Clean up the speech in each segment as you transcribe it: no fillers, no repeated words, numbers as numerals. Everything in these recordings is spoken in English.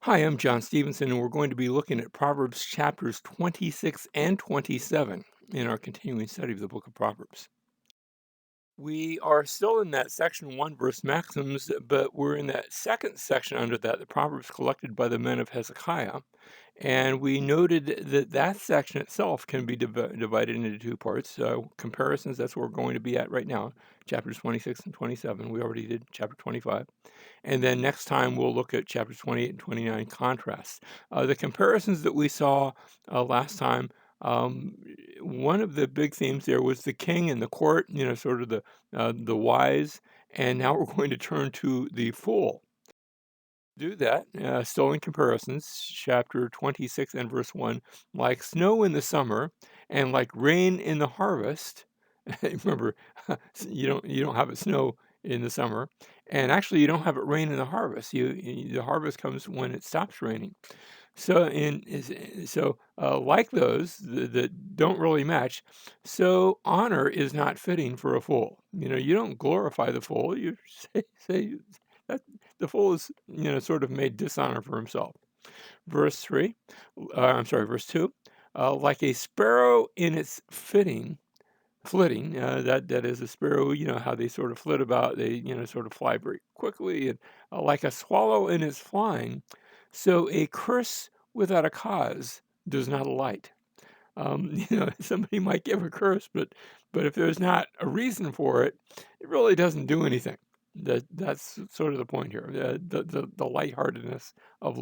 Hi, I'm John Stevenson, and we're going to be looking at Proverbs chapters 26 and 27 in our continuing study of the book of Proverbs. We are still in that section 1 verse maxims, but we're in that second section under that, the Proverbs collected by the men of Hezekiah. And we noted that that section itself can be divided into two parts. Comparisons, that's where we're going to be at right now, chapters 26 and 27. We already did chapter 25. And then next time we'll look at chapters 28 and 29 contrasts. The comparisons that we saw last time, um, one of the big themes there was the king and the court, sort of the wise. And now we're going to turn to the fool. Do that, still in comparisons, chapter 26 and verse 1, like snow in the summer and like rain in the harvest. Remember, you don't have it snow in the summer, and actually you don't have it rain in the harvest. The harvest comes when it stops raining. Like those that don't really match. So honor is not fitting for a fool. You don't glorify the fool. You say that the fool is sort of made dishonor for himself. Verse 3, verse 2, like a sparrow in its flitting, that is a sparrow, how they sort of flit about, they sort of fly very quickly, and like a swallow in its flying, so a curse without a cause does not alight. Somebody might give a curse, but if there's not a reason for it, it really doesn't do anything. That's sort of the point here. The lightheartedness of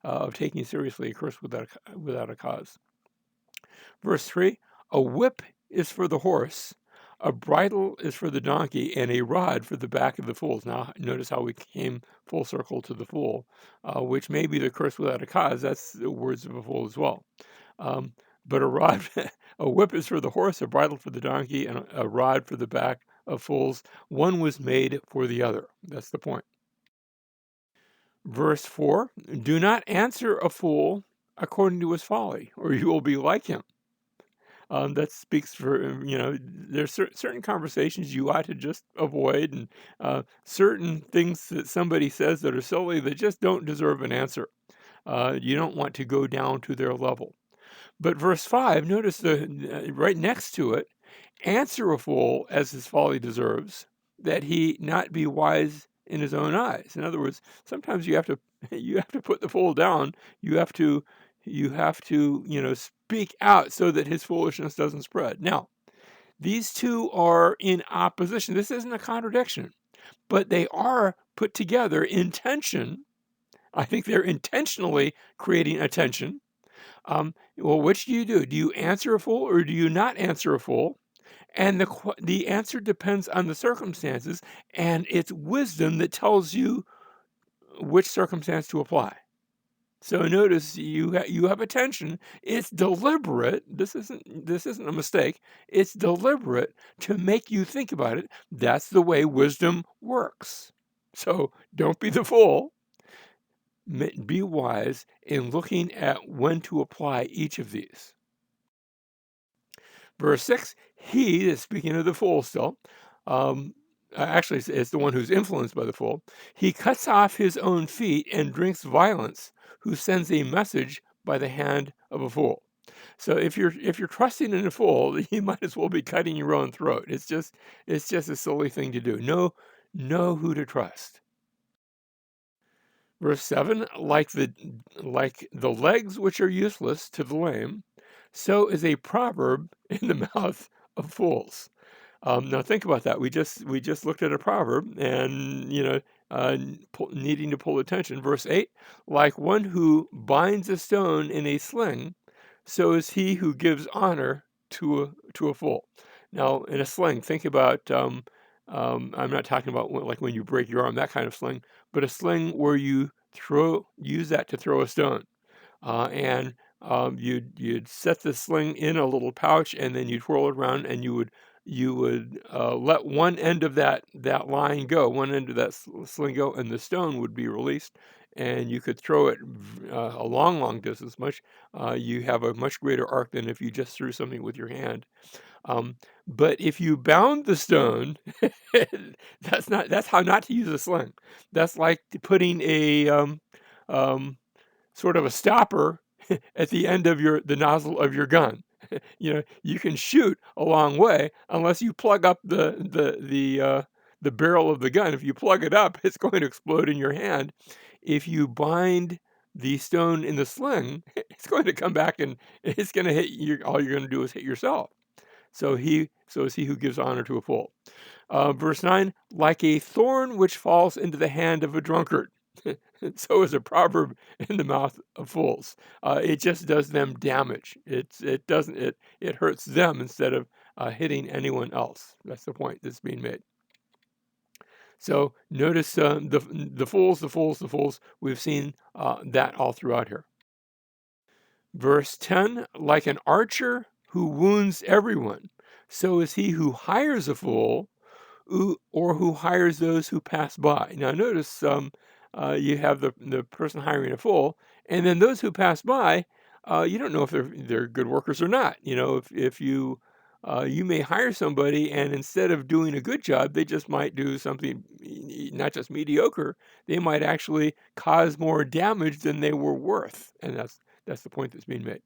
of taking seriously a curse without a cause. Verse 3, a whip is for the horse, a bridle is for the donkey, and a rod for the back of the fools. Now, notice how we came full circle to the fool, which may be the curse without a cause. That's the words of a fool as well. Um, but a rod, a whip is for the horse, a bridle for the donkey, and a rod for the back of fools. One was made for the other. That's the point. Verse 4, do not answer a fool according to his folly, or you will be like him. That speaks for, there's certain conversations you ought to just avoid, and certain things that somebody says that are silly that just don't deserve an answer. You don't want to go down to their level. But verse 5, notice right next to it, answer a fool as his folly deserves, that he not be wise in his own eyes. In other words, sometimes you have to you have to put the fool down. You have to speak out so that his foolishness doesn't spread. Now, these two are in opposition. This isn't a contradiction, but they are put together in tension. I think they're intentionally creating a tension. Well, which do you do? Do you answer a fool or do you not answer a fool? And the answer depends on the circumstances, and it's wisdom that tells you which circumstance to apply. So notice you have a tension. It's deliberate. This isn't a mistake. It's deliberate to make you think about it. That's the way wisdom works. So don't be the fool. Be wise in looking at when to apply each of these. Verse 6, he is speaking of the fool still. Actually, it's the one who's influenced by the fool. He cuts off his own feet and drinks violence, who sends a message by the hand of a fool. So if you're trusting in a fool, you might as well be cutting your own throat. It's just a silly thing to do. Know who to trust. Verse 7, like the legs which are useless to the lame, so is a proverb in the mouth of fools. Now think about that. We just looked at a proverb, and needing to pull attention. Verse 8, like one who binds a stone in a sling, so is he who gives honor to a fool. Now, in a sling, think about. I'm not talking about like when you break your arm, that kind of sling, but a sling where you use that to throw a stone, and you'd set the sling in a little pouch, and then you'd whirl it around, and you would let one end of that line go, one end of that sling go, and the stone would be released, and you could throw it a long, long distance. You have a much greater arc than if you just threw something with your hand. But if you bound the stone, that's how not to use a sling. That's like putting a sort of a stopper at the end of the nozzle of your gun. You can shoot a long way unless you plug up the barrel of the gun. If you plug it up, it's going to explode in your hand. If you bind the stone in the sling, it's going to come back and it's going to hit you. All you're going to do is hit yourself. So is he who gives honor to a fool. Verse 9, like a thorn which falls into the hand of a drunkard. So is a proverb in the mouth of fools. It just does them damage. It hurts them instead of hitting anyone else. That's the point that's being made. So notice the fools, the fools, the fools. We've seen that all throughout here. Verse 10, like an archer who wounds everyone, so is he who hires a fool or who hires those who pass by. Now notice you have the person hiring a fool, and then those who pass by, you don't know if they're good workers or not. If you may hire somebody, and instead of doing a good job, they just might do something not just mediocre. They might actually cause more damage than they were worth, and that's the point that's being made.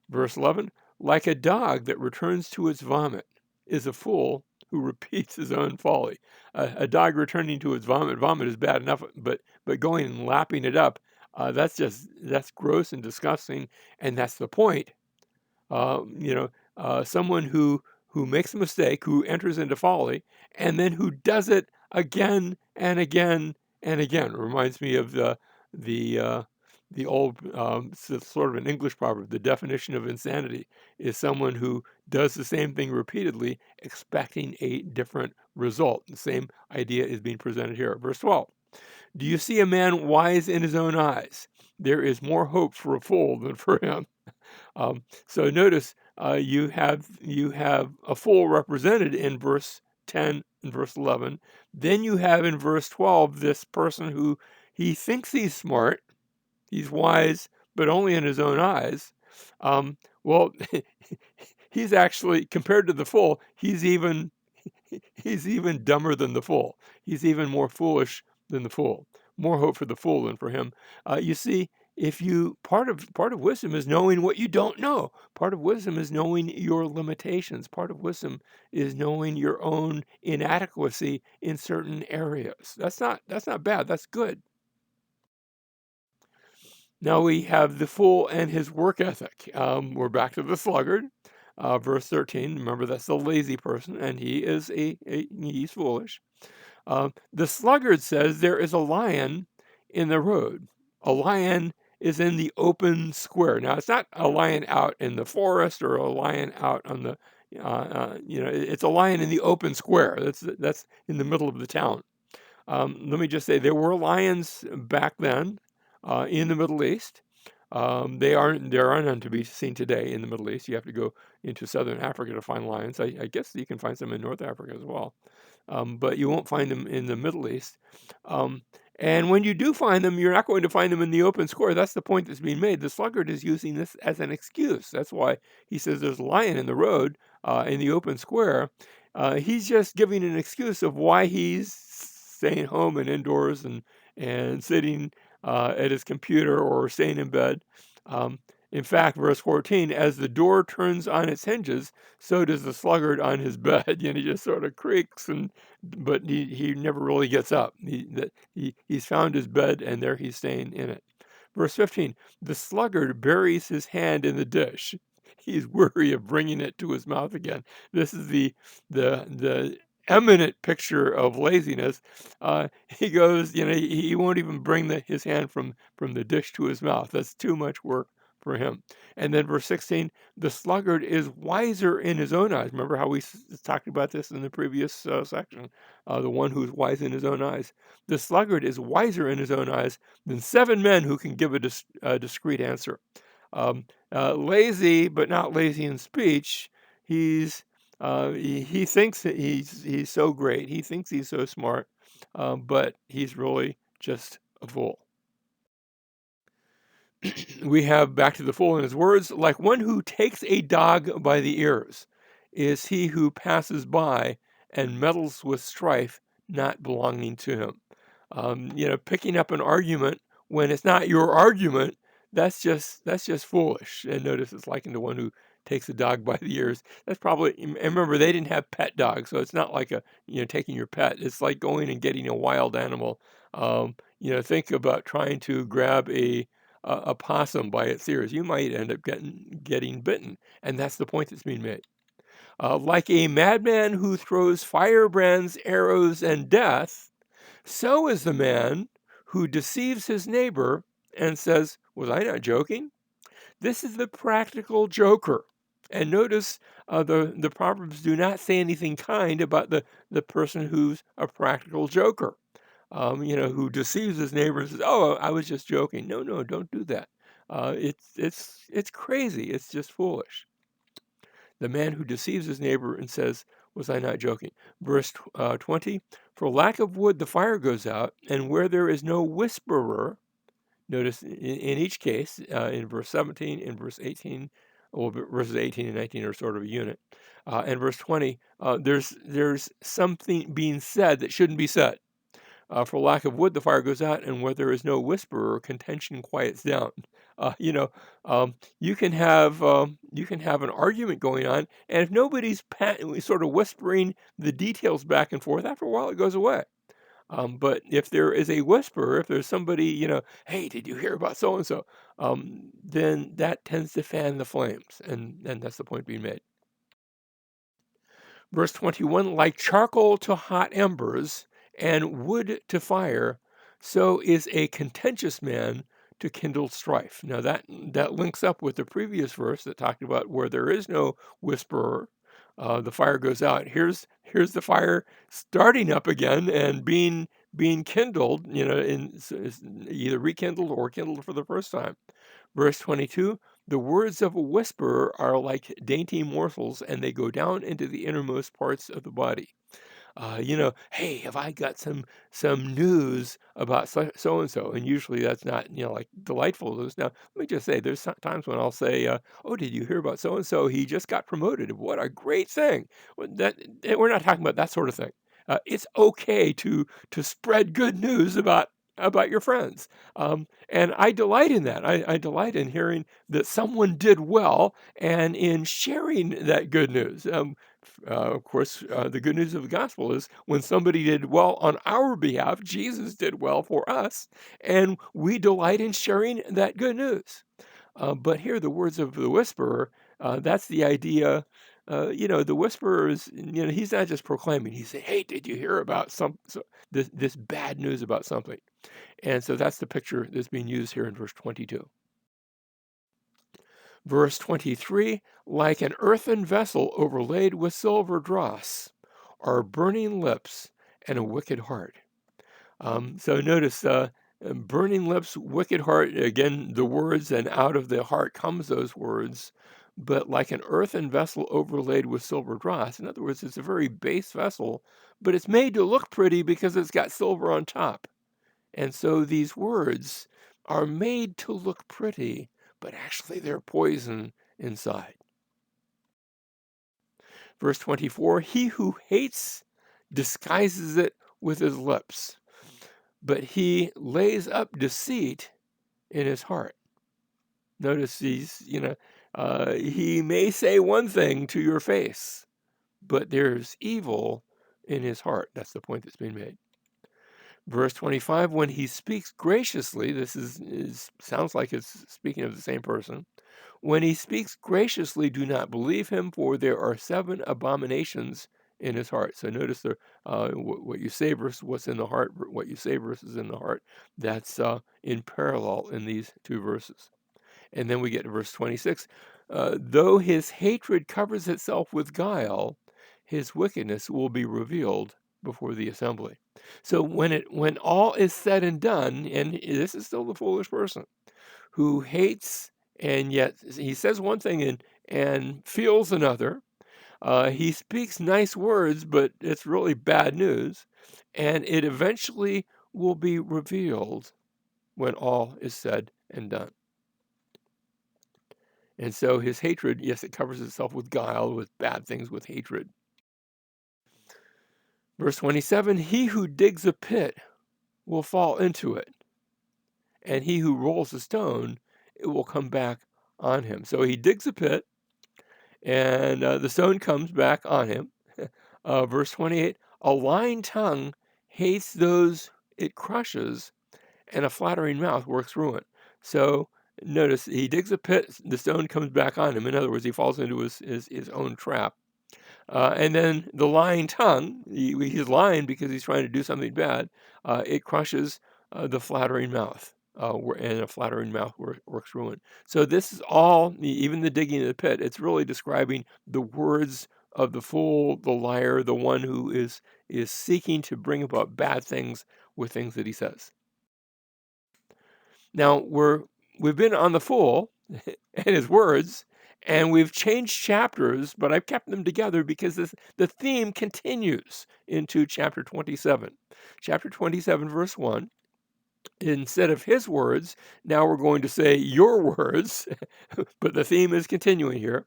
Verse 11, like a dog that returns to its vomit is a fool who repeats his own folly. A dog returning to its vomit is bad enough, but going and lapping it up, that's gross and disgusting, and that's the point. Someone who makes a mistake, who enters into folly, and then who does it again and again and again. It reminds me of the old sort of an English proverb. The definition of insanity is someone who does the same thing repeatedly, expecting a different result. The same idea is being presented here. Verse 12. Do you see a man wise in his own eyes? There is more hope for a fool than for him. So notice you have a fool represented in verse 10 and verse 11. Then you have in verse 12 this person who he thinks he's smart, he's wise, but only in his own eyes. Well, he's actually, compared to the fool, he's even dumber than the fool. He's even more foolish than the fool. More hope for the fool than for him. You see, part of wisdom is knowing what you don't know. Part of wisdom is knowing your limitations. Part of wisdom is knowing your own inadequacy in certain areas. That's not bad. That's good. Now we have the fool and his work ethic. We're back to the sluggard. Verse 13, remember that's the lazy person, and he is he's foolish. The sluggard says there is a lion in the road. A lion is in the open square. Now it's not a lion out in the forest or a lion out on the, it's a lion in the open square. That's in the middle of the town. Let me just say there were lions back then in the Middle East. There are none to be seen today in the Middle East. You have to go into southern Africa to find lions. I guess you can find some in North Africa as well, but you won't find them in the Middle East. And when you do find them, you're not going to find them in the open square. That's the point that's being made. The sluggard is using this as an excuse. That's why he says there's a lion in the road, in the open square. He's just giving an excuse of why he's staying home and indoors and sitting at his computer or staying in bed. In fact, verse 14, as the door turns on its hinges, so does the sluggard on his bed. He just sort of creaks, but he never really gets up. He's found his bed, and there he's staying in it. Verse 15, the sluggard buries his hand in the dish. He's weary of bringing it to his mouth again. This is the eminent picture of laziness. He goes, he won't even bring his hand from the dish to his mouth. That's too much work for him. And then verse 16, the sluggard is wiser in his own eyes. Remember how we talked about this in the previous section? The one who's wise in his own eyes. The sluggard is wiser in his own eyes than 7 men who can give a discreet answer. Lazy, but not lazy in speech. He thinks that he's so great. He thinks he's so smart, but he's really just a fool. We have back to the fool in his words, like one who takes a dog by the ears is he who passes by and meddles with strife not belonging to him. Picking up an argument when it's not your argument, that's just foolish. And notice it's likened to one who takes a dog by the ears. That's probably, and remember, they didn't have pet dogs, so it's not like taking your pet. It's like going and getting a wild animal. Think about trying to grab a possum by its ears. You might end up getting bitten, and that's the point that's being made. Like a madman who throws firebrands, arrows, and death, so is the man who deceives his neighbor and says, "Was I not joking?" This is the practical joker. And notice the Proverbs do not say anything kind about the person who's a practical joker, who deceives his neighbor and says, "Oh, I was just joking." No, no, don't do that. It's crazy. It's just foolish. The man who deceives his neighbor and says, "Was I not joking?" Verse 20, for lack of wood, the fire goes out, and where there is no whisperer, notice in each case, in verse 17, in verse 18, well, verses 18 and 19 are sort of a unit. And verse 20, there's something being said that shouldn't be said. For lack of wood, the fire goes out, and where there is no whisperer, contention quiets down. Uh, you know, you can have an argument going on, and if nobody's sort of whispering the details back and forth, after a while it goes away. But if there is a whisperer, if there's somebody, hey, did you hear about so and so? Then that tends to fan the flames, and that's the point being made. Verse 21, like charcoal to hot embers and wood to fire, so is a contentious man to kindle strife. Now that links up with the previous verse that talked about where there is no whisperer, the fire goes out. Here's the fire starting up again and being kindled, either rekindled or kindled for the first time. Verse 22, the words of a whisperer are like dainty morsels, and they go down into the innermost parts of the body. Hey, have I got some news about so and so? And usually that's not like delightful news. Now, let me just say, there's times when I'll say, "Oh, did you hear about so and so? He just got promoted. What a great thing!" We're not talking about that sort of thing. It's okay to spread good news about your friends, and I delight in that. I delight in hearing that someone did well and in sharing that good news. Of course, the good news of the gospel is when somebody did well on our behalf, Jesus did well for us, and we delight in sharing that good news. But here, the words of the whisperer, that's the idea. The whisperer is, he's not just proclaiming, he's saying, "Hey, did you hear about this bad news about something?" And so that's the picture that's being used here in verse 22. Verse 23, like an earthen vessel overlaid with silver dross, are burning lips and a wicked heart. So notice, burning lips, wicked heart, again, the words, and out of the heart comes those words, but like an earthen vessel overlaid with silver dross. In other words, it's a very base vessel, but it's made to look pretty because it's got silver on top. And so these words are made to look pretty, but actually they're poison inside. Verse 24, he who hates disguises it with his lips, but he lays up deceit in his heart. Notice he may say one thing to your face, but there's evil in his heart. That's the point that's being made. Verse 25, when he speaks graciously, this sounds like it's speaking of the same person. When he speaks graciously, do not believe him, for there are 7 abominations in his heart. So notice what you say versus what's in the heart, what you say versus in the heart. That's in parallel in these 2 verses. And then we get to verse 26. Though his hatred covers itself with guile, his wickedness will be revealed before the assembly. So when all is said and done, and this is still the foolish person who hates, and yet he says one thing and feels another. He speaks nice words, but it's really bad news, and it eventually will be revealed when all is said and done. And so his hatred, yes, it covers itself with guile, with bad things, with hatred. Verse 27, he who digs a pit will fall into it, and he who rolls a stone, it will come back on him. So he digs a pit, and the stone comes back on him. Verse 28, a lying tongue hates those it crushes, and a flattering mouth works ruin. So notice he digs a pit, the stone comes back on him. In other words, he falls into his own trap. And then the lying tongue, he's lying because he's trying to do something bad. It crushes the flattering mouth, and a flattering mouth works ruin. So this is all, even the digging of the pit, it's really describing the words of the fool, the liar, the one who is seeking to bring about bad things with things that he says. Now we've been on the fool and his words, and we've changed chapters, but I've kept them together because the theme continues into chapter 27. Chapter 27, verse 1. Instead of his words, now we're going to say your words, but the theme is continuing here.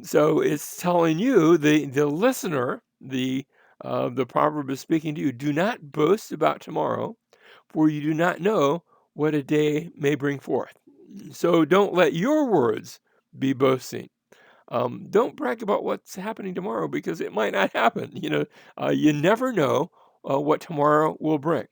So it's telling you, the listener, the proverb is speaking to you. Do not boast about tomorrow, for you do not know what a day may bring forth. So don't let your words be boasting. Don't brag about what's happening tomorrow because it might not happen. You never know what tomorrow will bring.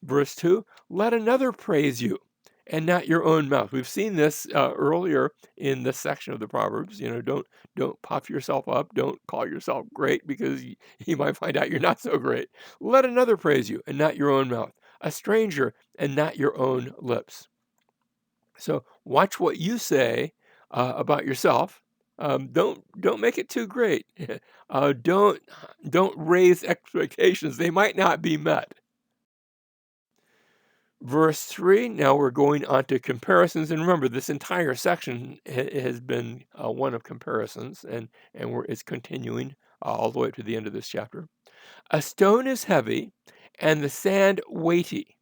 Verse 2, let another praise you and not your own mouth. We've seen this earlier in this section of the Proverbs. Don't puff yourself up. Don't call yourself great because you might find out you're not so great. Let another praise you and not your own mouth, a stranger and not your own lips. So watch what you say about yourself. Don't make it too great. Don't raise expectations. They might not be met. Verse 3, now we're going on to comparisons. And remember, this entire section has been one of comparisons, and it's continuing all the way to the end of this chapter. A stone is heavy, and the sand weighty,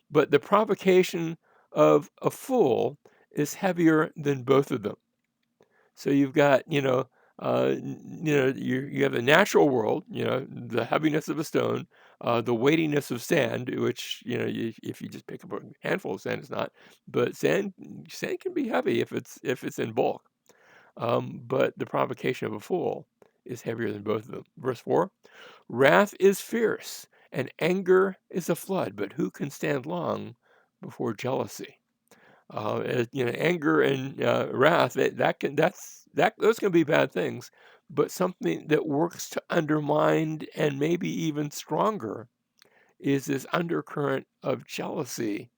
but the provocation of a fool is heavier than both of them. So you've got, you have the natural world, the heaviness of a stone, the weightiness of sand, which, if you just pick up a handful of sand, it's not. But sand can be heavy if it's in bulk. But the provocation of a fool is heavier than both of them. Verse 4, wrath is fierce, and anger is a flood, but who can stand long before jealousy? Anger and wrath, those can be bad things, but something that works to undermine and maybe even stronger is this undercurrent of jealousy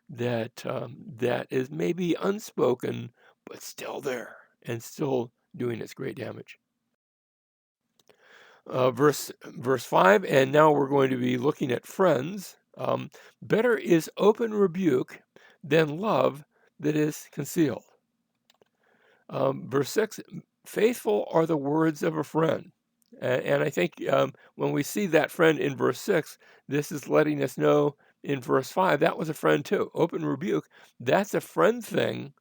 that is maybe unspoken but still there and still doing its great damage. Verse 5, and now we're going to be looking at friends. Better is open rebuke than love that is concealed. Verse 6, faithful are the words of a friend. And I think when we see that friend in verse 6, this is letting us know in verse 5, that was a friend too. Open rebuke, that's a friend thing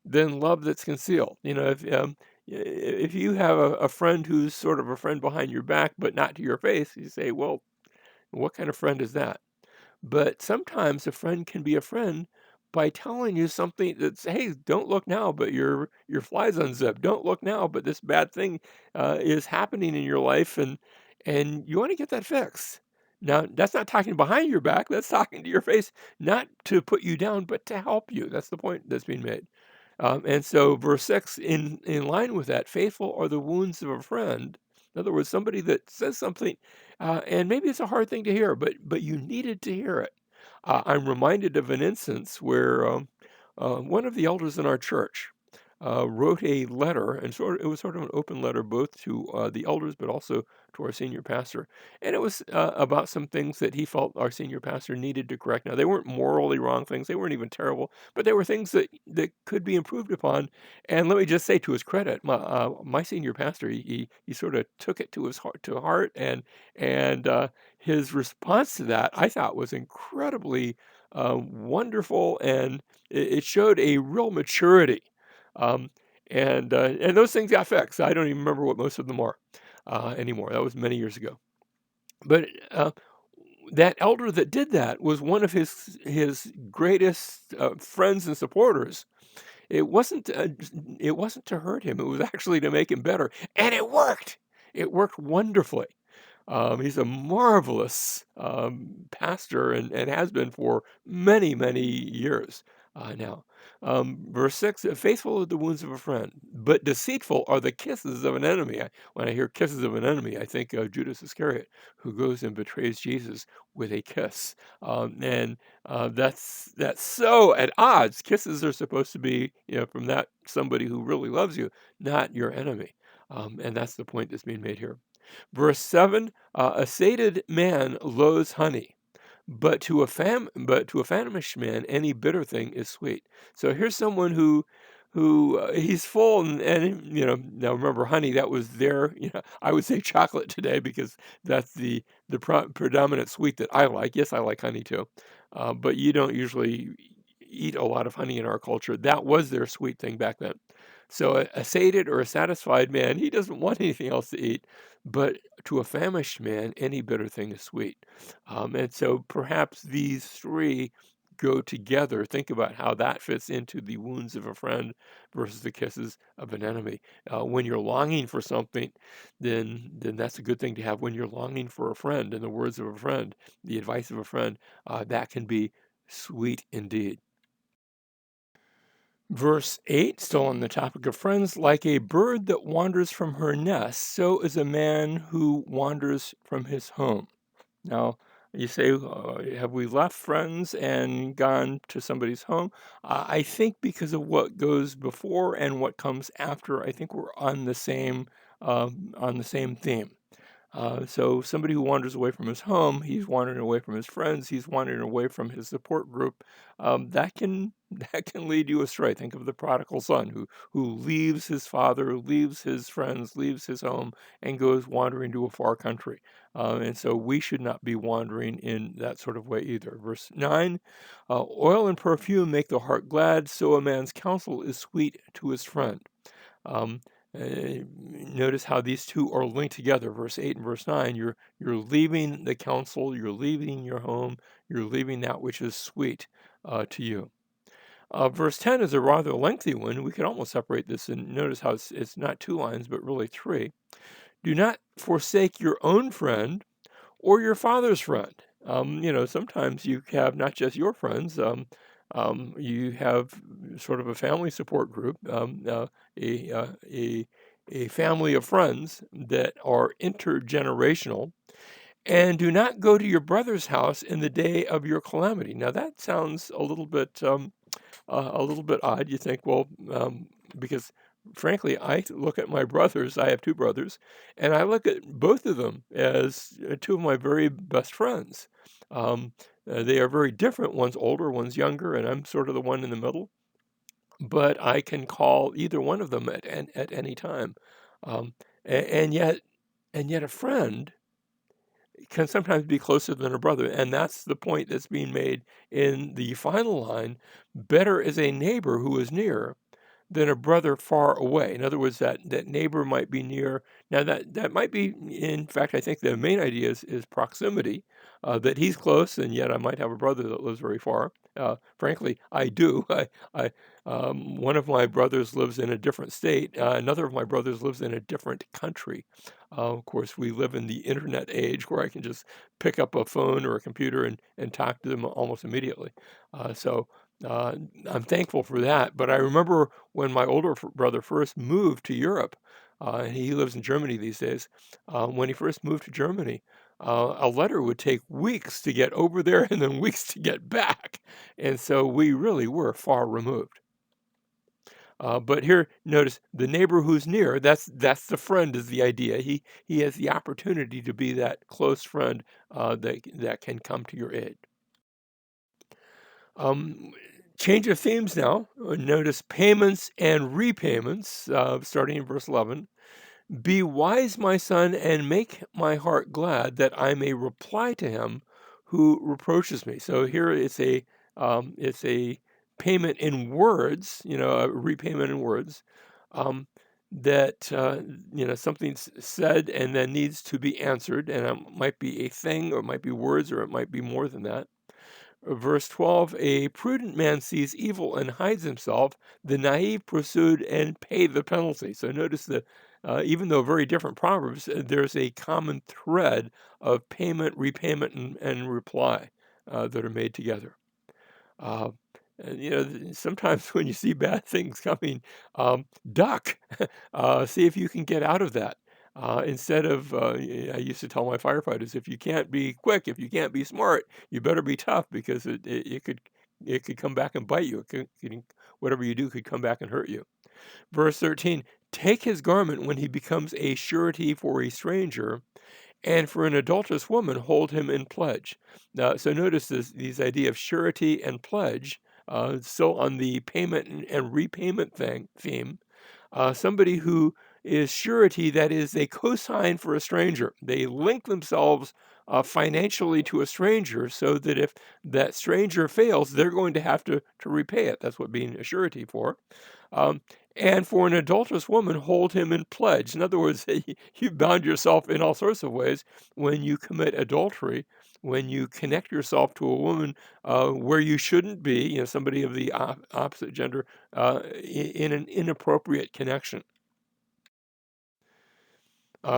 than love that's concealed. If you have a friend who's sort of a friend behind your back, but not to your face, you say, well, what kind of friend is that? But sometimes a friend can be a friend by telling you something that's, hey, don't look now, but your fly's unzipped. Don't look now, but this bad thing is happening in your life, and you want to get that fixed. Now, that's not talking behind your back. That's talking to your face, not to put you down, but to help you. That's the point that's being made. And so, verse 6, in line with that, faithful are the wounds of a friend. In other words, somebody that says something, and maybe it's a hard thing to hear, but you needed to hear it. I'm reminded of an instance where one of the elders in our church wrote a letter, and it was sort of an open letter both to the elders, but also to our senior pastor. And it was about some things that he felt our senior pastor needed to correct. Now, they weren't morally wrong things; they weren't even terrible, but they were things that could be improved upon. And let me just say, to his credit, my senior pastor, he sort of took it to heart, and his response to that, I thought, was incredibly wonderful, and it showed a real maturity. Um, and those things got fixed. I don't even remember what most of them are anymore. That was many years ago. But that elder that did that was one of his greatest friends and supporters. It wasn't it wasn't to hurt him. It was actually to make him better, and it worked. It worked wonderfully. He's a marvelous pastor and has been for many, many years now. Verse 6, faithful are the wounds of a friend, but deceitful are the kisses of an enemy. When I hear kisses of an enemy, I think of Judas Iscariot, who goes and betrays Jesus with a kiss. That's so at odds. Kisses are supposed to be, from that somebody who really loves you, not your enemy. And that's the point that's being made here. Verse 7, a sated man loathes honey, but to a famished man any bitter thing is sweet. So here's someone who he's full and now remember honey, that was there, I would say chocolate today because that's the predominant sweet that I like. Yes, I like honey too. But you don't usually eat a lot of honey in our culture. That was their sweet thing back then. So a sated or a satisfied man, he doesn't want anything else to eat. But to a famished man, any bitter thing is sweet. And so perhaps these three go together. Think about how that fits into the wounds of a friend versus the kisses of an enemy. When you're longing for something, then that's a good thing to have. When you're longing for a friend, and the words of a friend, the advice of a friend, that can be sweet indeed. Verse 8, still on the topic of friends, like a bird that wanders from her nest, so is a man who wanders from his home. Now, you say, have we left friends and gone to somebody's home? I think because of what goes before and what comes after, I think we're on the same theme. So somebody who wanders away from his home, he's wandering away from his friends, he's wandering away from his support group. That can that can lead you astray. Think of the prodigal son who leaves his father, leaves his friends, leaves his home, and goes wandering to a far country. And so we should not be wandering in that sort of way either. Verse 9, oil and perfume make the heart glad, so a man's counsel is sweet to his friend. Um, Notice how these two are linked together. Verse 8 and verse 9, you're leaving the counsel, you're leaving your home, you're leaving that which is sweet to you. Verse 10 is a rather lengthy one. We could almost separate this and notice how it's not 2 lines, but really 3. Do not forsake your own friend or your father's friend. Sometimes you have not just your friends, you have sort of a family support group, a, uh, a, a family of friends that are intergenerational. And do not go to your brother's house in the day of your calamity. Now that sounds a little bit odd. You think, well, because frankly, I look at my brothers, I have two brothers, and I look at both of them as two of my very best friends. They are very different. One's older, one's younger, and I'm sort of the one in the middle. But I can call either one of them at any time. Um, and yet a friend can sometimes be closer than a brother. And that's the point that's being made in the final line. Better is a neighbor who is near than a brother far away. In other words, that neighbor might be near. Now that might be, in fact, I think the main idea is proximity, that he's close, and yet I might have a brother that lives very far. Frankly, I do. One of my brothers lives in a different state. Another of my brothers lives in a different country. Of course, we live in the internet age where I can just pick up a phone or a computer and talk to them almost immediately. So uh, I'm thankful for that. But I remember when my older brother first moved to Europe, and he lives in Germany these days. When he first moved to Germany, a letter would take weeks to get over there and then weeks to get back. And so we really were far removed. But here, notice the neighbor who's near. That's the friend is the idea. He has the opportunity to be that close friend that can come to your aid. Um, Change of themes now. Notice payments and repayments, starting in verse 11. Be wise, my son, and make my heart glad that I may reply to him who reproaches me. So here it's a payment in words, a repayment in words. Um, that something's said and then needs to be answered, and it might be a thing, or it might be words, or it might be more than that. Verse 12, a prudent man sees evil and hides himself. The naive pursued and pay the penalty. So notice that even though very different proverbs, there's a common thread of payment, repayment, and reply that are made together. Uh, and, sometimes when you see bad things coming, duck. See if you can get out of that. Instead of, I used to tell my firefighters, if you can't be quick, if you can't be smart, you better be tough, because it could come back and bite you. Whatever you do could come back and hurt you. Verse 13, take his garment when he becomes a surety for a stranger, and for an adulterous woman, hold him in pledge. Now, so notice these idea of surety and pledge, still on the payment and repayment theme. Somebody who is surety, that is, they co-sign for a stranger. They link themselves financially to a stranger, so that if that stranger fails, they're going to have to repay it. That's what being a surety for. Um, and for an adulterous woman, hold him in pledge. In other words, you bound yourself in all sorts of ways when you commit adultery, when you connect yourself to a woman where you shouldn't be, somebody of the opposite gender, in an inappropriate connection.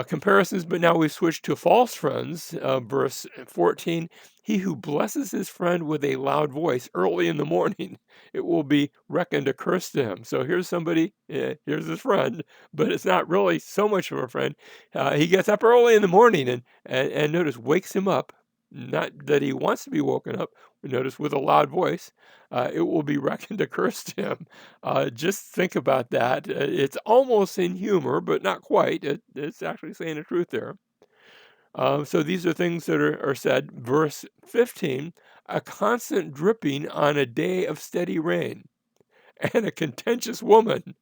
Comparisons, but now we switch to false friends. Verse 14, he who blesses his friend with a loud voice early in the morning, it will be reckoned a curse to him. So here's somebody, here's his friend, but it's not really so much of a friend. He gets up early in the morning and notice, wakes him up. Not that he wants to be woken up, notice, with a loud voice. It will be reckoned a curse to him. Just think about that. It's almost in humor, but not quite. It's actually saying the truth there. So these are things that are said. Verse 15, a constant dripping on a day of steady rain, and a contentious woman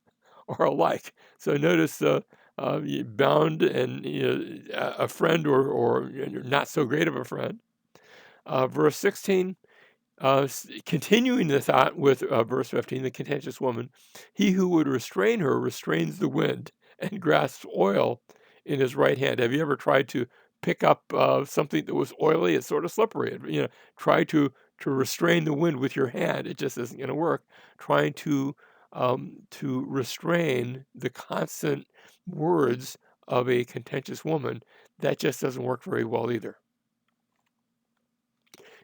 are alike. So notice bound and a friend, or not so great of a friend. Verse 16, continuing the thought with verse 15, the contentious woman, he who would restrain her restrains the wind and grasps oil in his right hand. Have you ever tried to pick up something that was oily? It's sort of slippery. Try to restrain the wind with your hand. It just isn't going to work. Trying to restrain the constant words of a contentious woman, that just doesn't work very well either.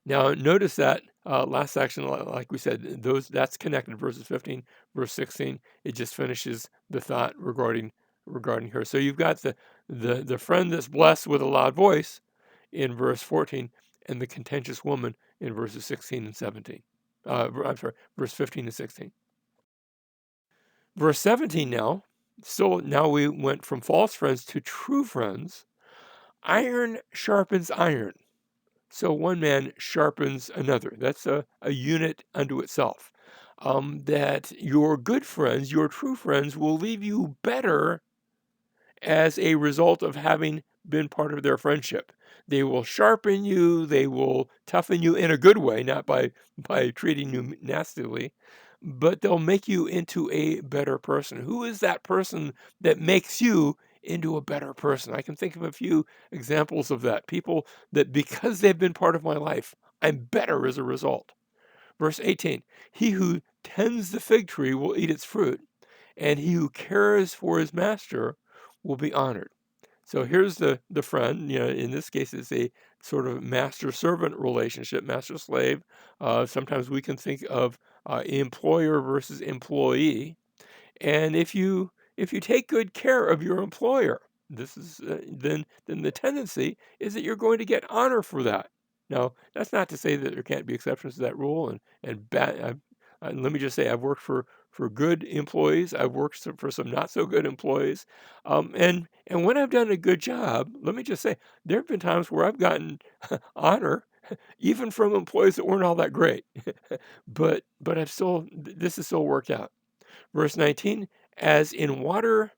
Now, notice that last section, like we said, that's connected. Verses 15, verse 16. It just finishes the thought regarding her. So you've got the friend that's blessed with a loud voice in verse 14, and the contentious woman in verses 16 and 17. I'm sorry, verse 15 and 16. Verse 17 now. So now we went from false friends to true friends. Iron sharpens iron. So one man sharpens another. That's a unit unto itself. That your good friends, your true friends, will leave you better as a result of having been part of their friendship. They will sharpen you, they will toughen you in a good way, not by treating you nastily, but they'll make you into a better person. Who is that person that makes you into a better person? I can think of a few examples of that. People that, because they've been part of my life, I'm better as a result. Verse 18, he who tends the fig tree will eat its fruit, and he who cares for his master will be honored. So here's the friend. In this case, it's a sort of master-servant relationship, master-slave. Sometimes we can think of employer versus employee. And if you take good care of your employer, this is then the tendency is that you're going to get honor for that. Now, that's not to say that there can't be exceptions to that rule, and bad. Let me just say, I've worked for good employees. I've worked for some not so good employees, and when I've done a good job, let me just say, there have been times where I've gotten honor, even from employees that weren't all that great. But this has still worked out. Verse 19, as in water,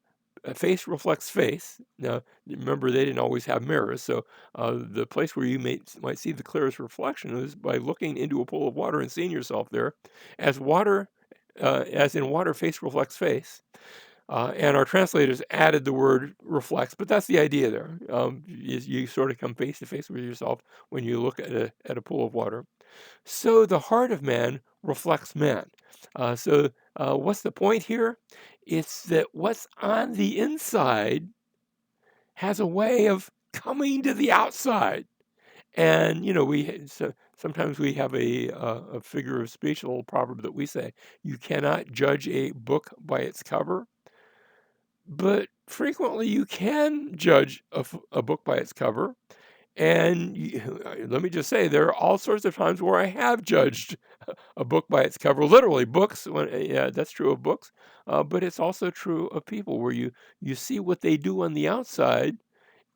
face reflects face. Now, remember, they didn't always have mirrors, so the place where you might see the clearest reflection is by looking into a pool of water and seeing yourself there. As in water, face reflects face. And our translators added the word reflects, but that's the idea there. Is you sort of come face to face with yourself when you look at a pool of water. So the heart of man reflects man. What's the point here? It's that what's on the inside has a way of coming to the outside. And sometimes we have a figure of speech, a little proverb that we say, "You cannot judge a book by its cover," but frequently you can judge a book by its cover. And let me just say, there are all sorts of times where I have judged a book by its cover. Literally, books. Yeah, that's true of books, but it's also true of people, where you see what they do on the outside,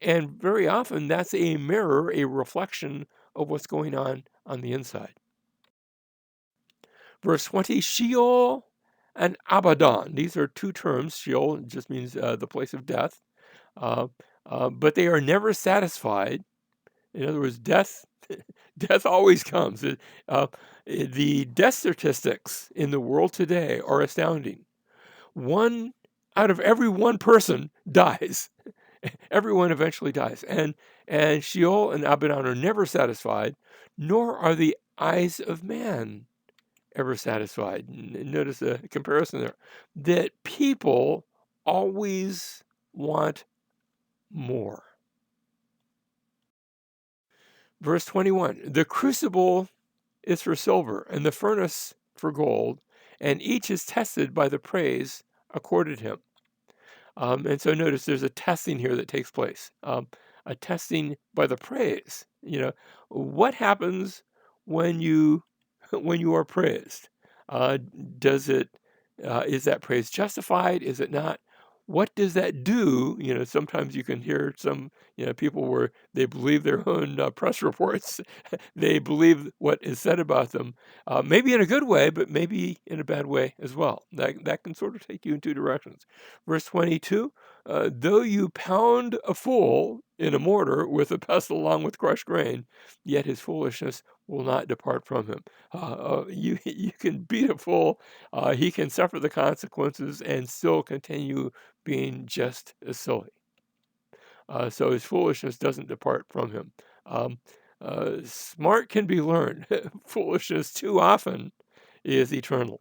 and very often that's a mirror, a reflection of what's going on the inside. Verse 20, Sheol and Abaddon. These are two terms. Sheol just means the place of death, uh, but they are never satisfied. In other words, death always comes. The death statistics in the world today are astounding. One out of every one person dies. Everyone eventually dies. And Sheol and Abaddon are never satisfied, nor are the eyes of man ever satisfied. Notice the comparison there. That people always want more. Verse 21, the crucible is for silver, and the furnace for gold, and each is tested by the praise accorded him. And so notice there's a testing here that takes place, a testing by the praise. What happens when you when you are praised? Uh, does it is that praise justified? Is it not? What does that do? Sometimes you can hear some people where they believe their own press reports. They believe what is said about them, maybe in a good way, but maybe in a bad way as well. That can sort of take you in two directions. Verse 22, though you pound a fool in a mortar with a pestle along with crushed grain, yet his foolishness will not depart from him. You can beat a fool, he can suffer the consequences and still continue being just as silly. So his foolishness doesn't depart from him. Um, Smart can be learned. Foolishness too often is eternal.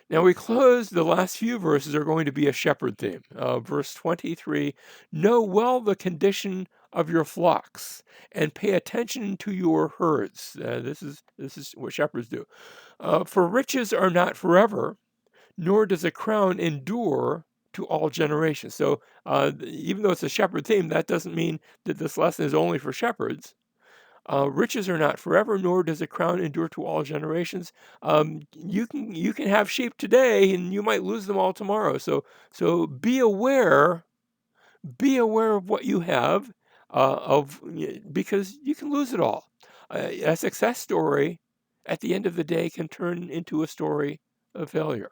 Now we close, the last few verses are going to be a shepherd theme. Verse 23, know well the condition of your flocks and pay attention to your herds. This is what shepherds do. For riches are not forever, nor does a crown endure to all generations. So even though it's a shepherd theme, that doesn't mean that this lesson is only for shepherds. Riches are not forever, nor does a crown endure to all generations. You can have sheep today, and you might lose them all tomorrow. So be aware of what you have, because you can lose it all. A success story, at the end of the day, can turn into a story of failure.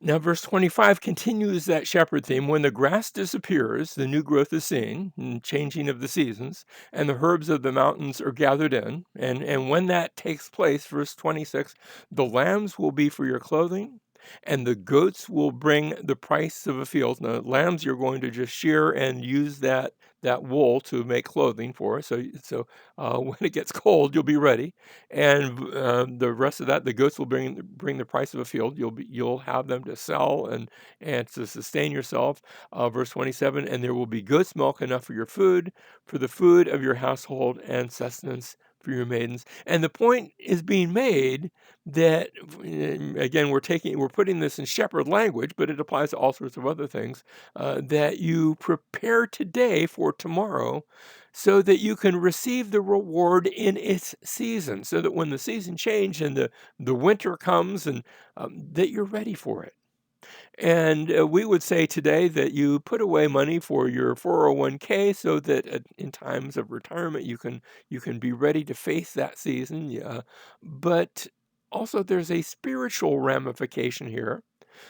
Now, verse 25 continues that shepherd theme. When the grass disappears, the new growth is seen, and changing of the seasons, and the herbs of the mountains are gathered in. And when that takes place, verse 26, the lambs will be for your clothing, and the goats will bring the price of a field. Now, lambs you're going to just shear and use that wool to make clothing for. So when it gets cold, you'll be ready. And the rest of that, the goats will bring the price of a field. You'll have them to sell and to sustain yourself. Verse 27, and there will be goat's milk enough for your food, for the food of your household, and sustenance for your maidens. And the point is being made that, again, we're putting this in shepherd language, but it applies to all sorts of other things. That you prepare today for tomorrow, so that you can receive the reward in its season, so that when the season changes and the winter comes, and that you're ready for it. And we would say today that you put away money for your 401k, so that in times of retirement you can be ready to face that season. Yeah. But also there's a spiritual ramification here.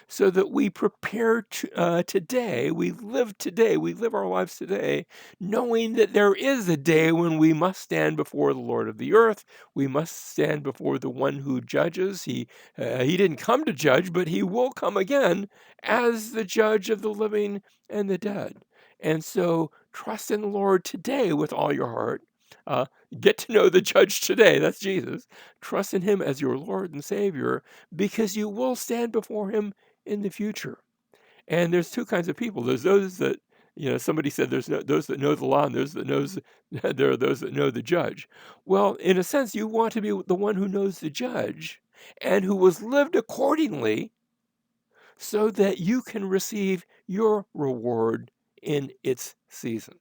so that we prepare today, we live our lives today, knowing that there is a day when we must stand before the Lord of the earth. We must stand before the one who judges. He didn't come to judge, but he will come again as the judge of the living and the dead. And so trust in the Lord today with all your heart. Uh, get to know the judge today. That's Jesus. Trust in him as your Lord and Savior, because you will stand before him in the future. And there's two kinds of people. There's those that, somebody said those that know the law and those that knows there are those that know the judge. Well, in a sense, you want to be the one who knows the judge and who was lived accordingly, so that you can receive your reward in its season.